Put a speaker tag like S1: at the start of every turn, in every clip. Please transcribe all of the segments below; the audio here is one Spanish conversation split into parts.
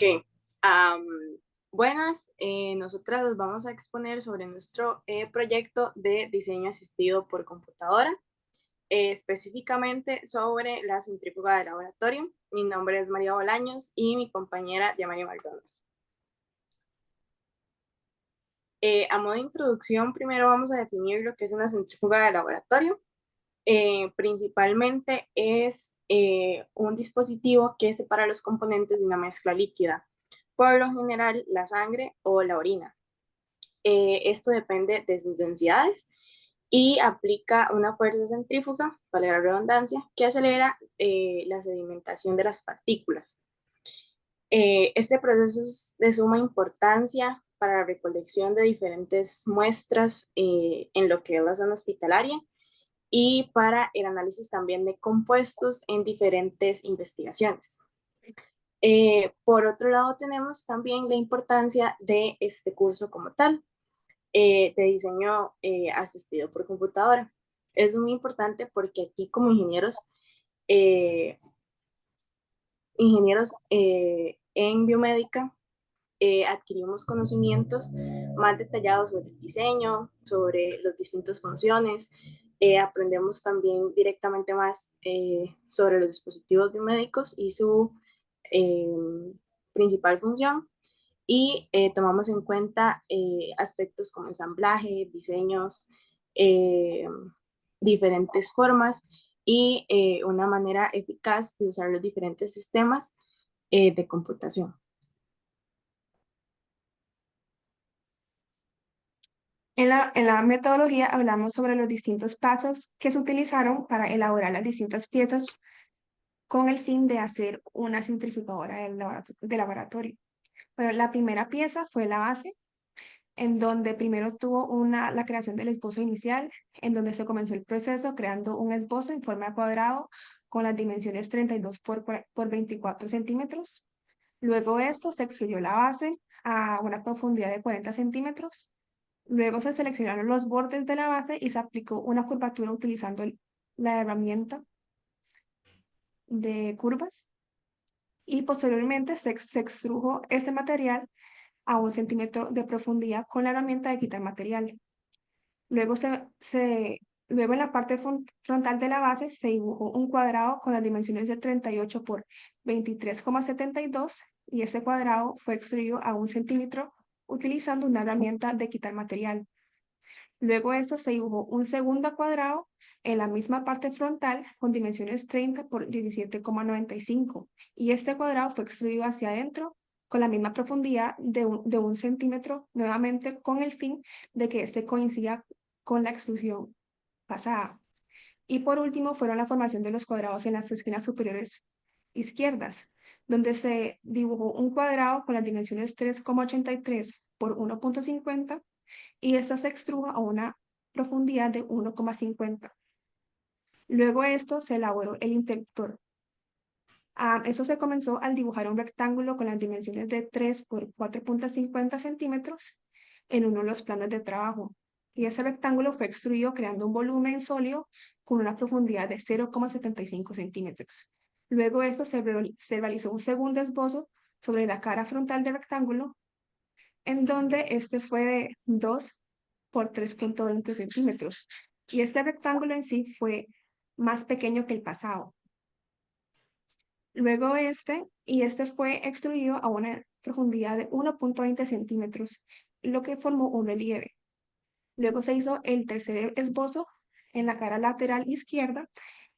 S1: Ok, am, buenas, nosotras les vamos a exponer sobre nuestro proyecto de diseño asistido por computadora, específicamente sobre la centrífuga de laboratorio. Mi nombre es María Bolaños y mi compañera Yamari Maldonado. A modo de introducción, primero vamos a definir lo que es una centrífuga de laboratorio. Principalmente es un dispositivo que separa los componentes de una mezcla líquida, por lo general la sangre o la orina. Esto depende de sus densidades y aplica una fuerza centrífuga, para la redundancia, que acelera la sedimentación de las partículas. Este proceso es de suma importancia para la recolección de diferentes muestras en lo que es la zona hospitalaria y para el análisis también de compuestos en diferentes investigaciones. Por otro lado, tenemos también la importancia de este curso como tal, de diseño asistido por computadora. Es muy importante porque aquí como eh, ingenieros en biomédica, adquirimos conocimientos más detallados sobre el diseño, sobre las distintas funciones. Aprendemos también directamente más sobre los dispositivos biomédicos y su eh, principal función. Y tomamos en cuenta aspectos como ensamblaje, diseños, eh, diferentes formas y una manera eficaz de usar los diferentes sistemas de computación.
S2: En la metodología hablamos sobre los distintos pasos que se utilizaron para elaborar las distintas piezas con el fin de hacer una centrifugadora de laboratorio. Bueno, la primera pieza fue la base, en donde primero tuvo la creación del esbozo inicial, en donde se comenzó el proceso creando un esbozo en forma de cuadrado con las dimensiones 32 por 24 centímetros. Luego esto se extruyó la base a una profundidad de 40 centímetros. Luego se seleccionaron los bordes de la base y se aplicó una curvatura utilizando la herramienta de curvas. Y posteriormente se extrujo este material a 1 centímetro de profundidad con la herramienta de quitar material. Luego, luego en la parte frontal de la base se dibujó un cuadrado con las dimensiones de 38 por 23,72 y ese cuadrado fue extruido a 1 centímetro utilizando una herramienta de quitar material. Luego esto se dibujó un segundo cuadrado en la misma parte frontal con dimensiones 30 por 17,95 y este cuadrado fue extruido hacia adentro con la misma profundidad de 1 centímetro, nuevamente con el fin de que este coincida con la extrusión pasada. Y por último fueron la formación de los cuadrados en las esquinas superiores izquierdas, donde se dibujó un cuadrado con las dimensiones 3,83 por 1,50 y esta se extrujo a una profundidad de 1,50. Luego esto se elaboró el interruptor. Eso se comenzó al dibujar un rectángulo con las dimensiones de 3 por 4,50 centímetros en uno de los planos de trabajo. Y ese rectángulo fue extruido creando un volumen sólido con una profundidad de 0,75 centímetros. Luego esto se realizó un segundo esbozo sobre la cara frontal del rectángulo, en donde este fue de 2 por 3,20 centímetros. Y este rectángulo en sí fue más pequeño que el pasado. Luego este fue extruido a una profundidad de 1,20 centímetros, lo que formó un relieve. Luego se hizo el tercer esbozo en la cara lateral izquierda,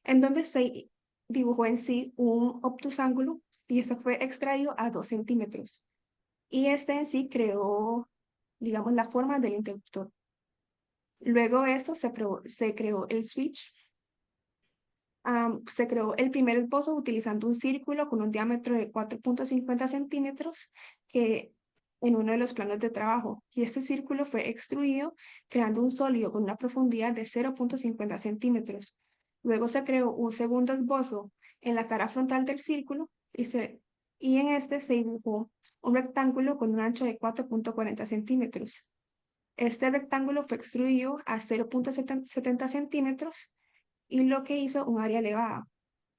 S2: en donde se dibujó en sí un obtusángulo y este fue extraído a 2 centímetros. Y este en sí creó, digamos, la forma del interruptor. Luego esto se creó el switch. Se creó el primer esbozo utilizando un círculo con un diámetro de 4,50 centímetros que en uno de los planos de trabajo. Y este círculo fue extruido creando un sólido con una profundidad de 0,50 centímetros. Luego se creó un segundo esbozo en la cara frontal del círculo y en este se dibujó un rectángulo con un ancho de 4,40 centímetros. Este rectángulo fue extruido a 0,70 centímetros y lo que hizo un área elevada.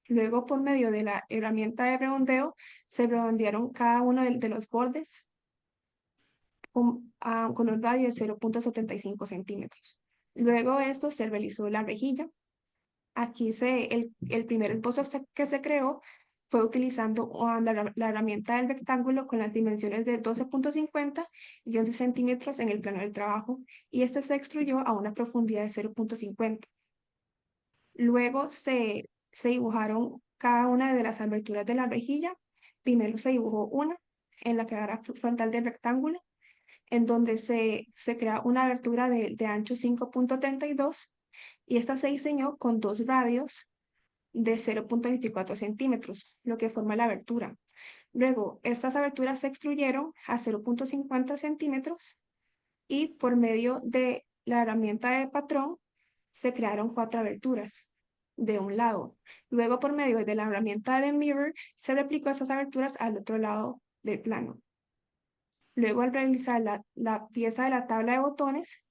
S2: Luego, por medio de la herramienta de redondeo, se redondearon cada uno de los bordes con un radio de 0,75 centímetros. Luego esto se realizó la rejilla. Aquí el primer esbozo que se creó fue utilizando la herramienta del rectángulo con las dimensiones de 12,50 y 11 centímetros en el plano del trabajo, y este se extruyó a una profundidad de 0,50. Luego se dibujaron cada una de las aberturas de la rejilla. Primero se dibujó una en la cara frontal del rectángulo, en donde se crea una abertura de ancho 5,32, y esta se diseñó con dos radios de 0,24 centímetros, lo que forma la abertura. Luego, estas aberturas se extruyeron a 0,50 centímetros, y por medio de la herramienta de patrón se crearon cuatro aberturas de un lado. Luego, por medio de la herramienta de mirror, se replicó estas aberturas al otro lado del plano. Luego, al realizar la pieza de la tabla de botones,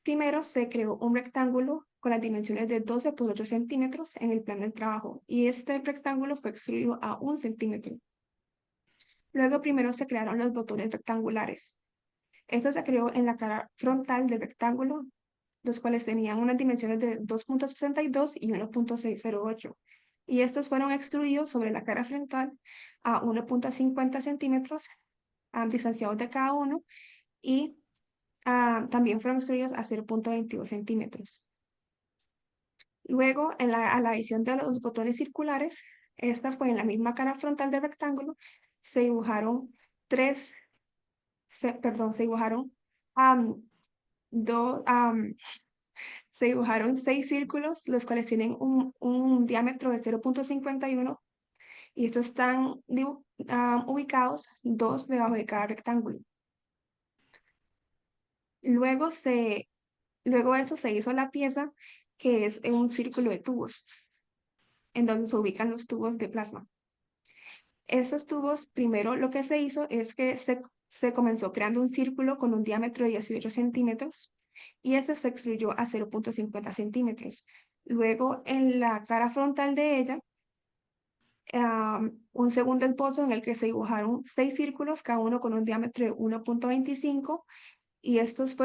S2: primero se creó un rectángulo con las dimensiones de 12 por 8 centímetros en el plano del trabajo, y este rectángulo fue extruido a 1 centímetro. Luego, primero se crearon los botones rectangulares. Esto se creó en la cara frontal del rectángulo, los cuales tenían unas dimensiones de 2,62 y 1,608. Y estos fueron extruidos sobre la cara frontal a 1,50 centímetros, distanciados de cada uno, y también fueron extruidos a 0,22 centímetros. Luego, a la adición de los botones circulares, esta fue en la misma cara frontal del rectángulo, se dibujaron se dibujaron am, do- am, se dibujaron 6 círculos, los cuales tienen un diámetro de 0,51, y estos están ubicados dos debajo de cada rectángulo. Luego, luego de eso se hizo la pieza, que es un círculo de tubos, en donde se ubican los tubos de plasma. Esos tubos, primero lo que se hizo es que se comenzó creando un círculo con un diámetro de 18 centímetros, y ese se extruyó a 0,50 centímetros. Luego, en la cara frontal de ella, un segundo esbozo en el que se dibujaron 6 círculos, cada uno con un diámetro de 1,25, y estos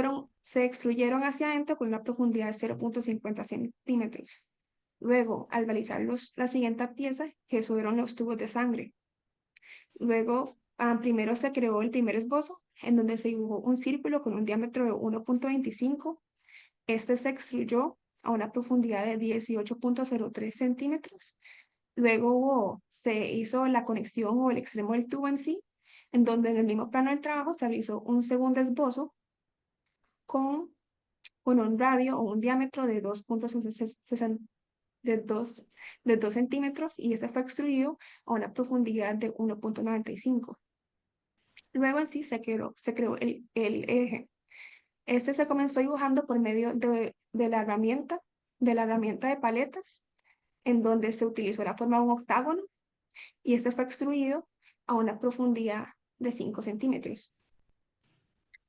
S2: se extruyeron hacia adentro con una profundidad de 0,50 centímetros. Luego, al realizar la siguiente pieza, que fueron los tubos de sangre. Luego, primero se creó el primer esbozo, en donde se dibujó un círculo con un diámetro de 1,25. Este se extruyó a una profundidad de 18,03 centímetros. Luego se hizo la conexión o el extremo del tubo en sí, en donde en el mismo plano del trabajo se realizó un segundo esbozo con, con un radio o un diámetro de 2,60 de 2 centímetros, y este fue extruido a una profundidad de 1,95. Luego en sí se creó el eje. Este se comenzó dibujando por medio de la herramienta de paletas, en donde se utilizó la forma de un octágono, y este fue extruido a una profundidad de 5 centímetros.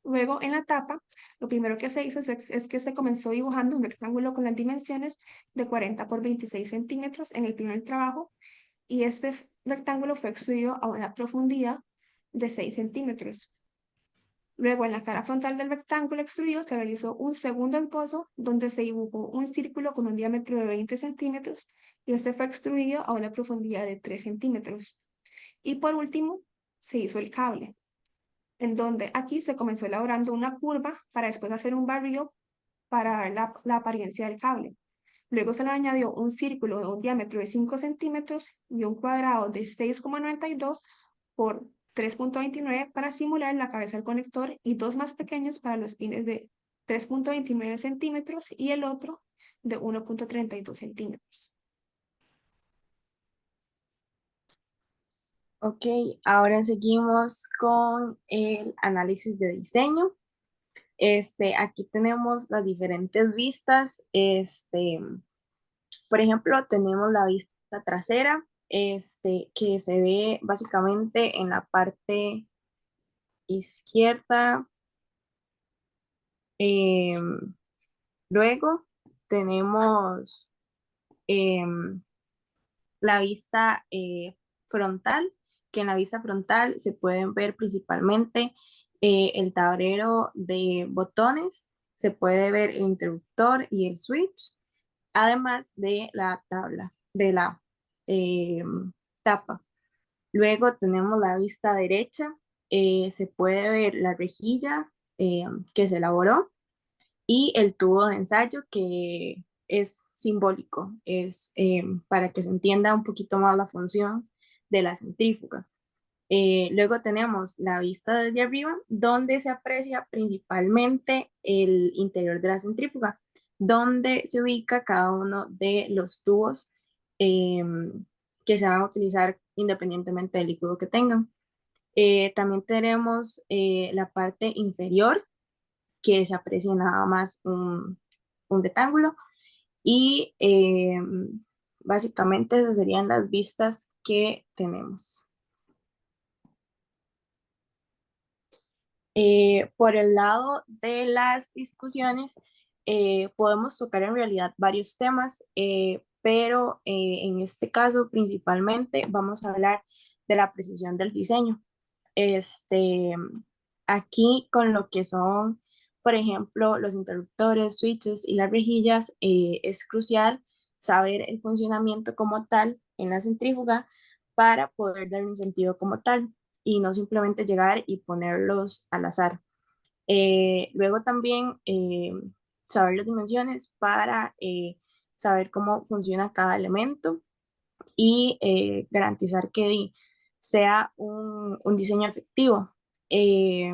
S2: Luego, en la tapa, lo primero que se hizo es que se comenzó dibujando un rectángulo con las dimensiones de 40 por 26 centímetros en el primer trabajo, y este rectángulo fue extruido a una profundidad de 6 centímetros. Luego, en la cara frontal del rectángulo extruido se realizó un segundo esbozo, donde se dibujó un círculo con un diámetro de 20 centímetros, y este fue extruido a una profundidad de 3 centímetros. Y por último, se hizo el cable, en donde aquí se comenzó elaborando una curva para después hacer un barrido para la apariencia del cable. Luego se le añadió un círculo de un diámetro de 5 centímetros y un cuadrado de 6,92 por 3,29 para simular la cabeza del conector, y dos más pequeños para los pines de 3,29 centímetros y el otro de 1,32 centímetros.
S1: Ok, ahora seguimos con el análisis de diseño. Aquí tenemos las diferentes vistas. Por ejemplo, tenemos la vista trasera, que se ve básicamente en la parte izquierda. Em, Luego tenemos em, la vista frontal, que en la vista frontal se pueden ver principalmente el tablero de botones, se puede ver el interruptor y el switch, además de la tabla, de la eh, tapa. Luego tenemos la vista derecha, se puede ver la rejilla que se elaboró y el tubo de ensayo que es simbólico, es para que se entienda un poquito más la función de la centrífuga. Luego tenemos la vista desde arriba, donde se aprecia principalmente el interior de la centrífuga, donde se ubica cada uno de los tubos eh, que se van a utilizar independientemente del líquido que tengan. También tenemos la parte inferior, que se aprecia nada más un rectángulo, y básicamente esas serían las vistas que tenemos. Por el lado de las discusiones, podemos tocar en realidad varios temas, pero en este caso principalmente vamos a hablar de la precisión del diseño. Este, aquí con lo que son, por ejemplo, los interruptores, switches y las rejillas, es crucial saber el funcionamiento como tal en la centrífuga para poder dar un sentido como tal y no simplemente llegar y ponerlos al azar. Luego también saber las dimensiones para saber cómo funciona cada elemento y garantizar que sea un diseño efectivo. Eh,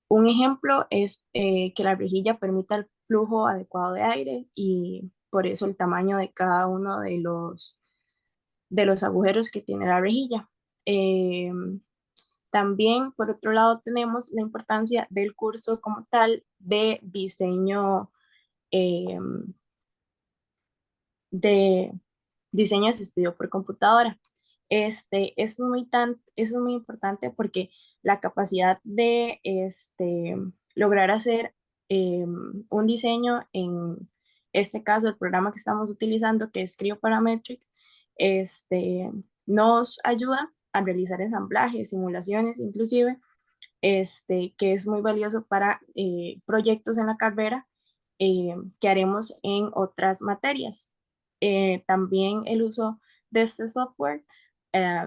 S1: un ejemplo es que la rejilla permita el flujo adecuado de aire y por eso el tamaño de cada uno de los agujeros que tiene la rejilla. Eh, También, por otro lado, tenemos la importancia del curso como tal de diseño eh, de diseño asistido por computadora. Eso es muy importante porque la capacidad de lograr hacer un diseño, en este caso el programa que estamos utilizando, que es Creo Parametrics, este, nos ayuda a realizar ensamblajes, simulaciones, inclusive que es muy valioso para proyectos en la carrera que haremos en otras materias. También el uso de este software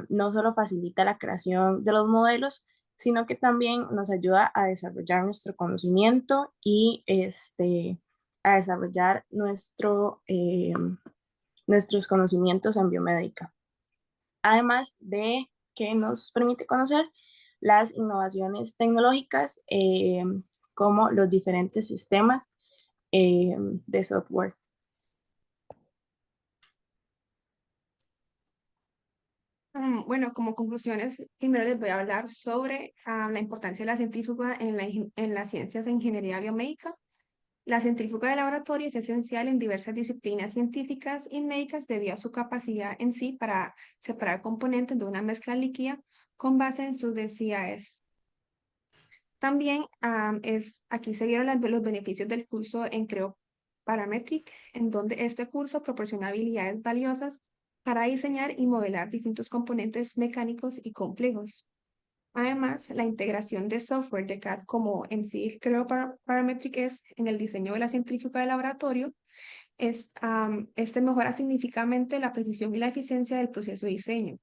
S1: no solo facilita la creación de los modelos, sino que también nos ayuda a desarrollar nuestro conocimiento y a desarrollar nuestros conocimientos en biomédica, además de que nos permite conocer las innovaciones tecnológicas como los diferentes sistemas de software.
S2: Bueno, como conclusiones, primero les voy a hablar sobre la importancia de la centrífuga en las ciencias de ingeniería biomédica. La centrífuga de laboratorio es esencial en diversas disciplinas científicas y médicas debido a su capacidad en sí para separar componentes de una mezcla líquida con base en sus densidades. También aquí se vieron los beneficios del curso en Creo Parametric, en donde este curso proporciona habilidades valiosas para diseñar y modelar distintos componentes mecánicos y complejos. Además, la integración de software de CAD como en sí Creo Parametric es en el diseño de la centrífuga de laboratorio, este mejora significativamente la precisión y la eficiencia del proceso de diseño.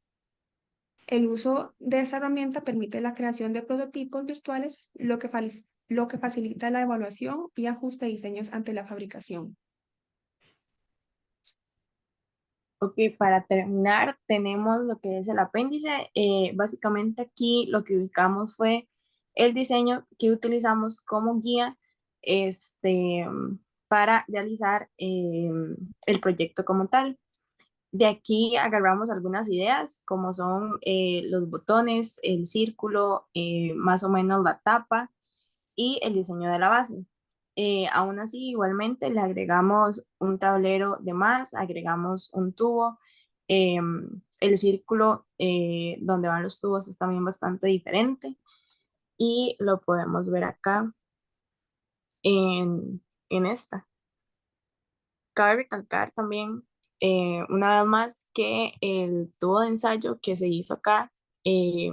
S2: El uso de esta herramienta permite la creación de prototipos virtuales, lo que facilita la evaluación y ajuste de diseños ante la fabricación.
S1: Ok, para terminar, tenemos lo que es el apéndice. Básicamente aquí lo que ubicamos fue el diseño que utilizamos como guía este, para realizar el proyecto como tal. De aquí agarramos algunas ideas, como son los botones, el círculo, más o menos la tapa y el diseño de la base. Aún así, igualmente le agregamos un tablero de más, agregamos un tubo. El círculo donde van los tubos es también bastante diferente y lo podemos ver acá en esta. Cabe recalcar también una vez más que el tubo de ensayo que se hizo acá, eh,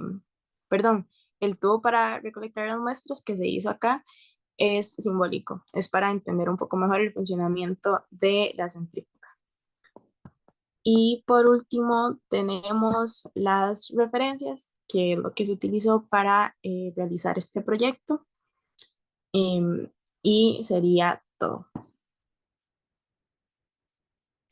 S1: perdón, el tubo para recolectar las muestras que se hizo acá es simbólico, es para entender un poco mejor el funcionamiento de la centrífuga. Y por último, tenemos las referencias, que es lo que se utilizó para realizar este proyecto, y sería todo.